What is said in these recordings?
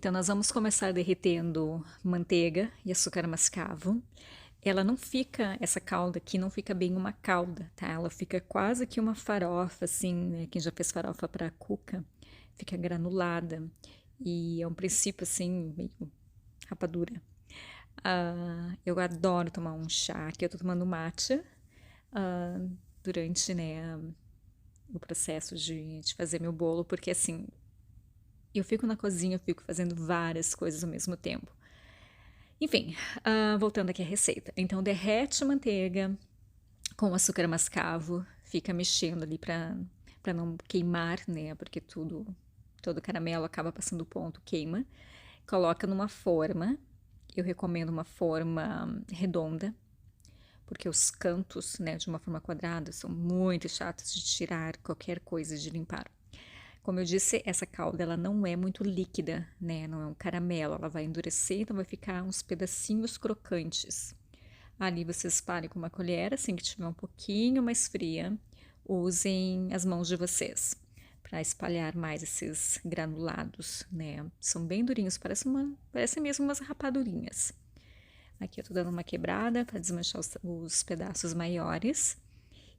Então, nós vamos começar derretendo manteiga e açúcar mascavo. Ela não fica, essa calda aqui não fica bem uma calda, tá? Ela fica quase que uma farofa, assim, né? Quem já fez farofa para cuca, fica granulada. E é um princípio, assim, meio rapadura. Eu adoro tomar um chá, que eu tô tomando matcha durante, né, o processo de fazer meu bolo, porque, assim, eu fico na cozinha, eu fico fazendo várias coisas ao mesmo tempo. Enfim, voltando aqui à receita. Então, derrete a manteiga com açúcar mascavo, fica mexendo ali para não queimar, né? Porque todo caramelo acaba passando o ponto, queima. Coloca numa forma. Eu recomendo uma forma redonda, porque os cantos, né, de uma forma quadrada são muito chatos de tirar qualquer coisa de limpar. Como eu disse, essa calda ela não é muito líquida, né? Não é um caramelo, ela vai endurecer, então vai ficar uns pedacinhos crocantes. Ali vocês espalhem com uma colher, assim que tiver um pouquinho mais fria, usem as mãos de vocês para espalhar mais esses granulados, né? São bem durinhos, parecem mesmo umas rapadurinhas. Aqui eu tô dando uma quebrada para desmanchar os pedaços maiores.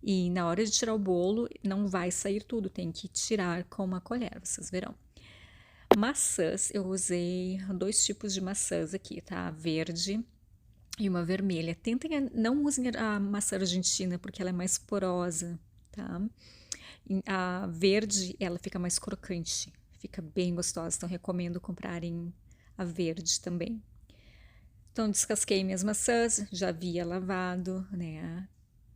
E na hora de tirar o bolo, não vai sair tudo, tem que tirar com uma colher, vocês verão. Maçãs, eu usei 2 tipos de maçãs aqui, tá? A verde e uma vermelha. Tentem, não usem a maçã argentina, porque ela é mais porosa, tá? A verde, ela fica mais crocante, fica bem gostosa, então recomendo comprarem a verde também. Então, descasquei minhas maçãs, já havia lavado, né?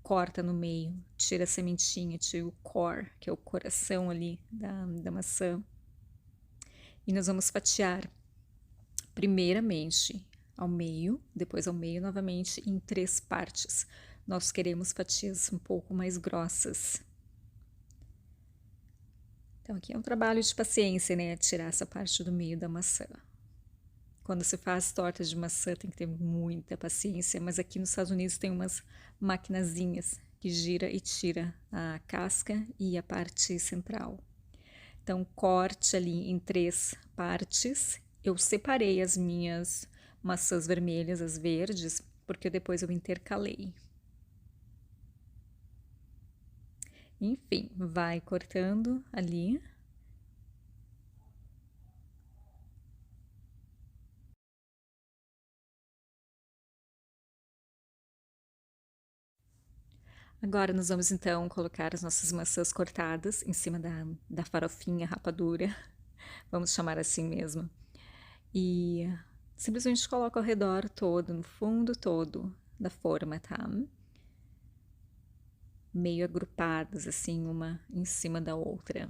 Corta no meio, tira a sementinha, tira o core, que é o coração ali da maçã. E nós vamos fatiar primeiramente ao meio, depois ao meio novamente em 3 partes. Nós queremos fatias um pouco mais grossas. Então aqui é um trabalho de paciência, né? Tirar essa parte do meio da maçã. Quando se faz tortas de maçã tem que ter muita paciência, mas aqui nos Estados Unidos tem umas maquinazinhas que gira e tira a casca e a parte central. Então, corte ali em 3 partes. Eu separei as minhas maçãs vermelhas, as verdes, porque depois eu intercalei. Enfim, vai cortando ali. Agora nós vamos então colocar as nossas maçãs cortadas em cima da farofinha rapadura, vamos chamar assim mesmo. E simplesmente coloca ao redor todo, no fundo todo da forma, tá? Meio agrupadas assim, uma em cima da outra.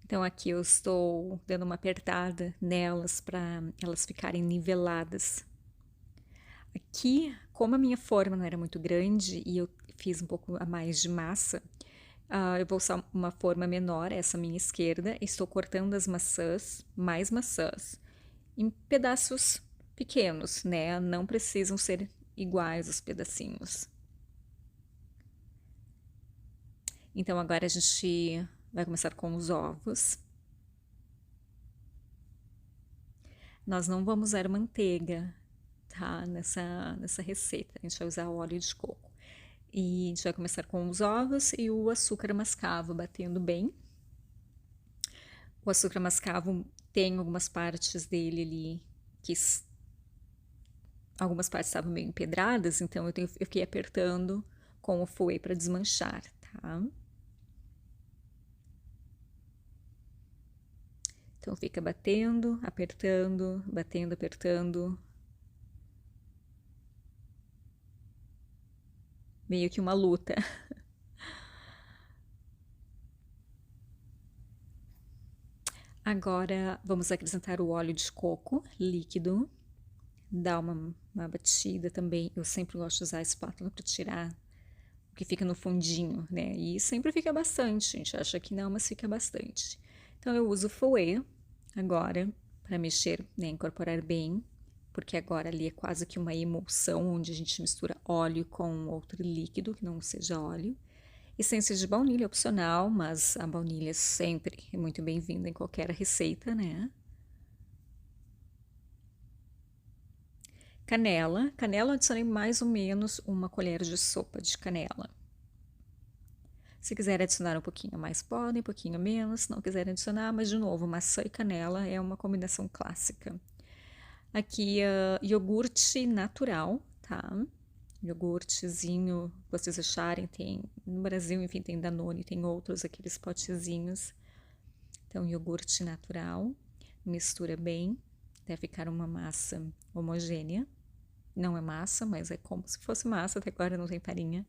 Então aqui eu estou dando uma apertada nelas para elas ficarem niveladas. Aqui, como a minha forma não era muito grande e eu fiz um pouco a mais de massa, eu vou usar uma forma menor, essa minha esquerda. Estou cortando as maçãs, mais maçãs, em pedaços pequenos, né? Não precisam ser iguais os pedacinhos. Então agora a gente vai começar com os ovos. Nós não vamos usar manteiga, tá? Nessa receita. A gente vai usar óleo de coco. E a gente vai começar com os ovos e o açúcar mascavo, batendo bem. O açúcar mascavo tem algumas partes dele ali que algumas partes estavam meio empedradas, então eu fiquei apertando com o fouet para desmanchar, tá? Então fica batendo, apertando, batendo, apertando. Meio que uma luta. Agora vamos acrescentar o óleo de coco líquido. Dá uma batida também. Eu sempre gosto de usar a espátula para tirar o que fica no fundinho, né? E sempre fica bastante. A gente acha que não, mas fica bastante. Então eu uso o fouet agora para mexer, né? Incorporar bem. porque agora ali é quase que uma emulsão, onde a gente mistura óleo com outro líquido, que não seja óleo. Essência de baunilha opcional, mas a baunilha sempre é muito bem-vinda em qualquer receita, né? Canela. Canela eu adicionei mais ou menos uma colher de sopa de canela. Se quiser adicionar um pouquinho mais, podem, um pouquinho menos. Se não quiserem adicionar, mas de novo, maçã e canela é uma combinação clássica. Aqui, iogurte natural, tá? Iogurtezinho, vocês acharem, tem no Brasil, enfim, tem Danone, tem outros, aqueles potezinhos. Então, iogurte natural, mistura bem, até ficar uma massa homogênea. Não é massa, mas é como se fosse massa, até agora não tem farinha.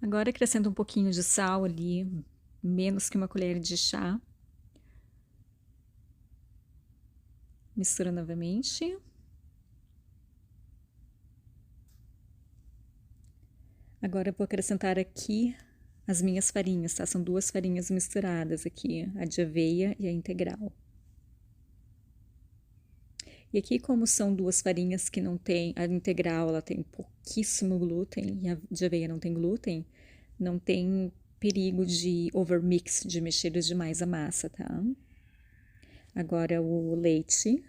Agora acrescento um pouquinho de sal ali, menos que uma colher de chá. Mistura novamente. Agora eu vou acrescentar aqui as minhas farinhas, tá? São duas farinhas misturadas aqui, a de aveia e a integral. E aqui, como são duas farinhas que não tem, a integral ela tem pouquíssimo glúten e a de aveia não tem glúten, não tem perigo de overmix, de mexer demais a massa, tá? Agora o leite.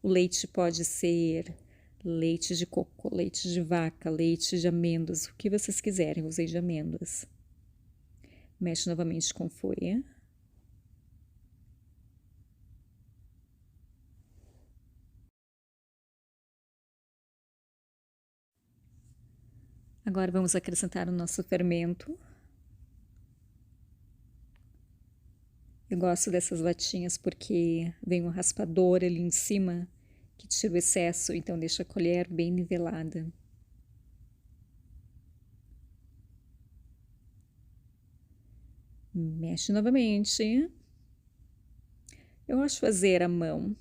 O leite pode ser leite de coco, leite de vaca, leite de amêndoas, o que vocês quiserem, eu usei de amêndoas. Mexe novamente com folha. Agora vamos acrescentar o nosso fermento. Eu gosto dessas latinhas porque vem um raspador ali em cima que tira o excesso, então deixa a colher bem nivelada. Mexe novamente. Eu gosto de fazer à mão,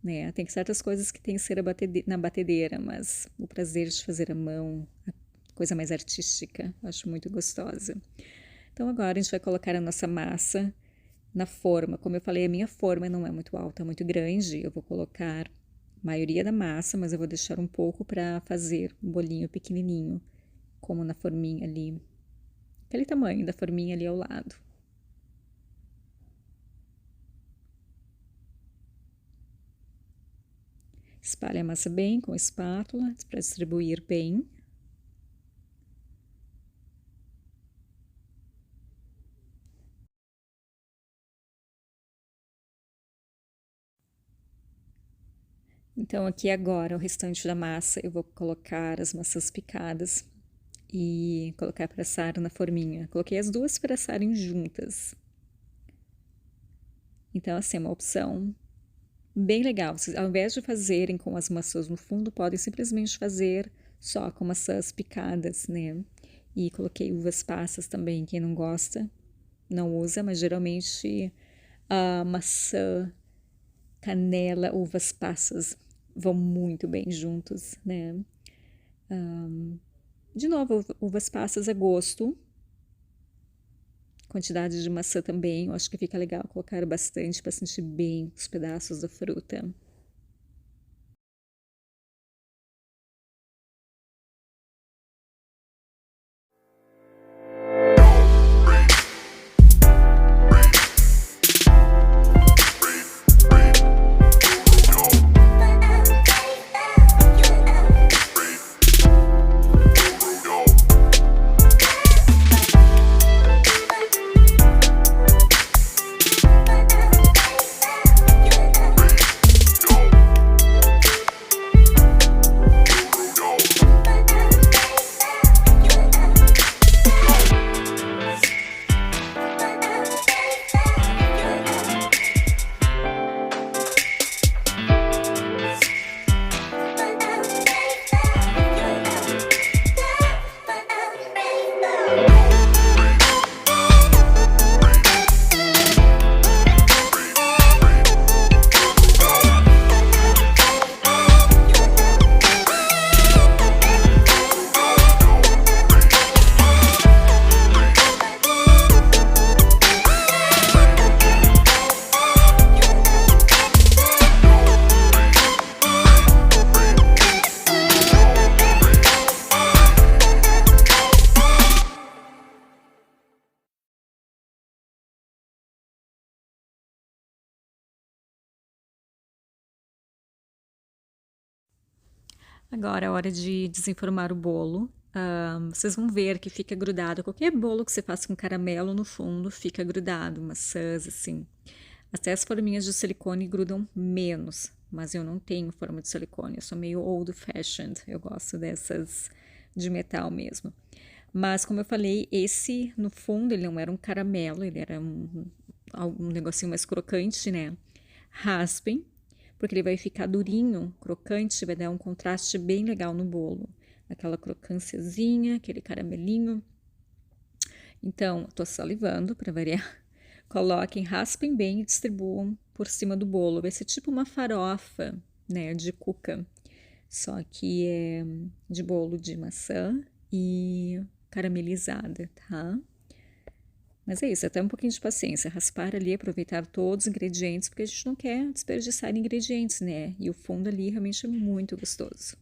né? Tem certas coisas que tem que ser na batedeira, mas o prazer de fazer à mão, a coisa mais artística, eu acho muito gostosa. Então agora a gente vai colocar a nossa massa na forma. Como eu falei, a minha forma não é muito alta, é muito grande. Eu vou colocar a maioria da massa, mas eu vou deixar um pouco para fazer um bolinho pequenininho, como na forminha ali. Aquele tamanho da forminha ali ao lado. Espalhe a massa bem com a espátula para distribuir bem. Então, aqui agora, o restante da massa, eu vou colocar as maçãs picadas e colocar para assar na forminha. Coloquei as duas para assarem juntas. Então, assim, é uma opção bem legal. Vocês, ao invés de fazerem com as maçãs no fundo, podem simplesmente fazer só com maçãs picadas, né? E coloquei uvas passas também, quem não gosta, não usa, mas geralmente a maçã, canela, uvas passas vão muito bem juntos, né? De novo, uvas passas a gosto. Quantidade de maçã também, eu acho que fica legal colocar bastante para sentir bem os pedaços da fruta. Agora é hora de desenformar o bolo. Vocês vão ver que fica grudado. Qualquer bolo que você faça com caramelo no fundo fica grudado, maçãs assim. Até as forminhas de silicone grudam menos, mas eu não tenho forma de silicone, eu sou meio old fashioned, eu gosto dessas de metal mesmo. Mas como eu falei, esse no fundo ele não era um caramelo, ele era um negocinho mais crocante, né? Raspem, porque ele vai ficar durinho, crocante, vai dar um contraste bem legal no bolo. Aquela crocânciazinha, aquele caramelinho. Então, tô salivando para variar. Coloquem, raspem bem e distribuam por cima do bolo. Vai ser tipo uma farofa, né, de cuca. Só que é de bolo de maçã e caramelizada, tá? Mas é isso, até um pouquinho de paciência. Raspar ali, aproveitar todos os ingredientes, porque a gente não quer desperdiçar ingredientes, né? E o fundo ali realmente é muito gostoso.